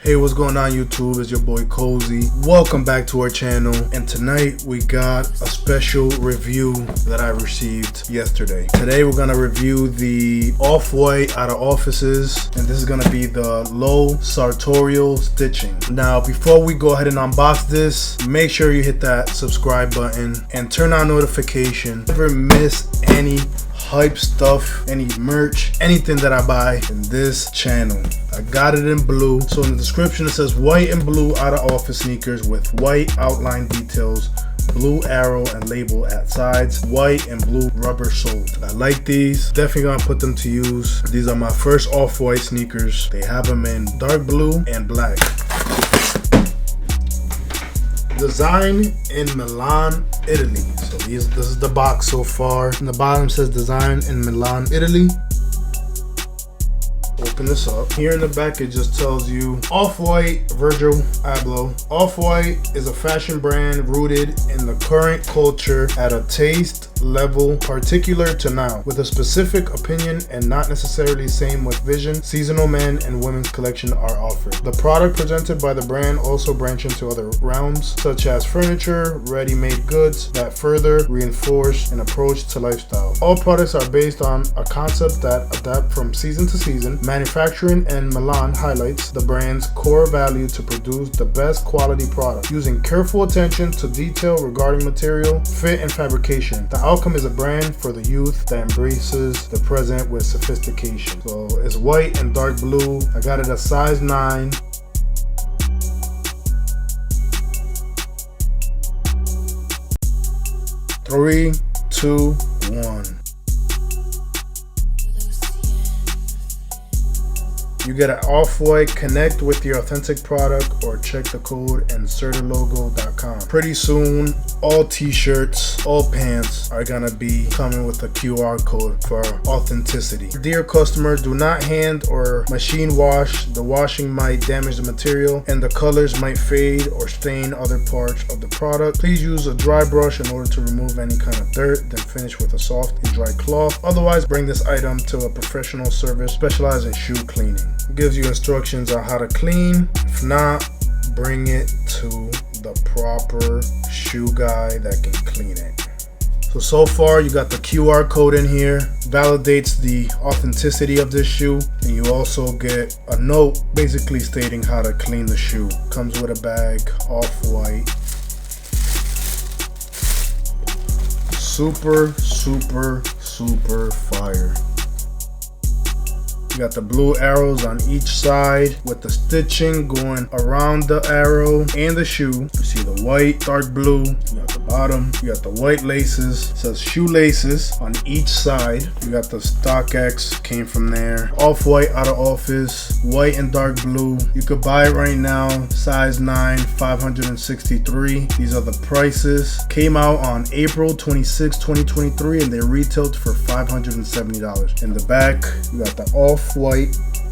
Hey, what's going on YouTube? It's your boy Cozy. Welcome back to our channel, and tonight we got a special review that I received yesterday. Today we're gonna review the off-white out of offices, and this is gonna be the low sartorial stitching. Now before we go ahead and unbox this, make sure you hit that subscribe button and turn on notification. Never miss any hype stuff, any merch, anything that I buy in this channel. I got it in blue, so in the description it says white and blue out of office sneakers with white outline details, blue arrow and label at sides, white and blue rubber sole. I like these, definitely gonna put them to use. These are my first off-white sneakers. They have them in dark blue and black. Design in Milan, Italy. So this is the box so far. In the bottom says design in Milan, Italy. Open this up. Here in the back it just tells you Off-White, Virgil Abloh. Off-White is a fashion brand rooted in the current culture at a taste level particular to now, with a specific opinion and not necessarily same with vision. Seasonal men and women's collection are offered. The product presented by the brand also branch into other realms such as furniture, ready-made goods that further reinforce an approach to lifestyle. All products are based on a concept that adapt from season to season. Manufacturing in Milan highlights the brand's core value to produce the best quality product, using careful attention to detail regarding material, fit, and fabrication. The outcome is a brand for the youth that embraces the present with sophistication. So it's white and dark blue. I got it a size 9. Three, two, one. You get an off-white. Connect with your authentic product or check the code in Sartorial.com. Pretty soon, all t-shirts, all pants are gonna be coming with a QR code for authenticity. Dear customer, do not hand or machine wash. The washing might damage the material and the colors might fade or stain other parts of the product. Please use a dry brush in order to remove any kind of dirt, then finish with a soft and dry cloth. Otherwise, bring this item to a professional service specialized in shoe cleaning. It gives you instructions on how to clean. If not, bring it to the proper shoe guy that can clean it. So far you got the QR code in here, validates the authenticity of this shoe, and you also get a note basically stating how to clean the shoe. Comes with a bag, off-white. Super fire. You got the blue arrows on each side with the stitching going around the arrow and the shoe. You see the white, dark blue. You got the bottom. You got the white laces. It says shoelaces on each side. You got the StockX, came from there. Off-white out of office, white and dark blue. You could buy it right now, size 9, 563. These are the prices. Came out on April 26, 2023, and they retailed for $570. In the back, you got the off-white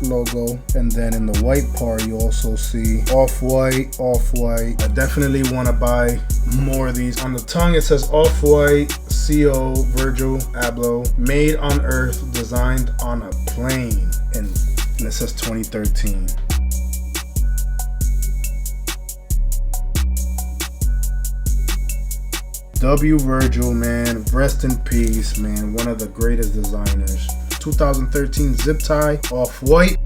logo, and then in the white part you also see off-white. I definitely want to buy more of these. On the tongue it says off-white CO Virgil Abloh, made on earth, designed on a plane, and it says 2013. W Virgil, man, rest in peace, man, one of the greatest designers. 2013 zip tie, off-white.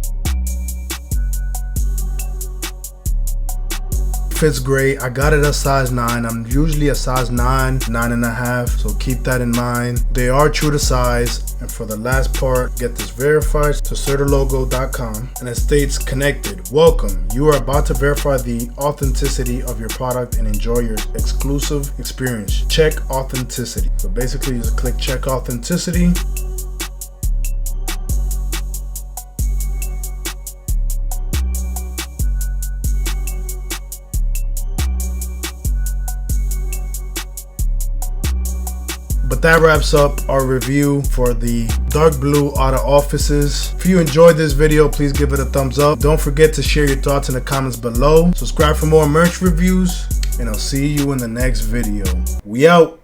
Fits great. I got it a size 9. I'm usually a size 9, 9.5, so keep that in mind. They are true to size. And for the last part, get this verified to Sartorial.com, and it states connected. Welcome. You are about to verify the authenticity of your product and enjoy your exclusive experience. Check authenticity. So basically you just click check authenticity. But that wraps up our review for the dark blue out of offices. If you enjoyed this video, please give it a thumbs up. Don't forget to share your thoughts in the comments below. Subscribe for more merch reviews, and I'll see you in the next video. We out.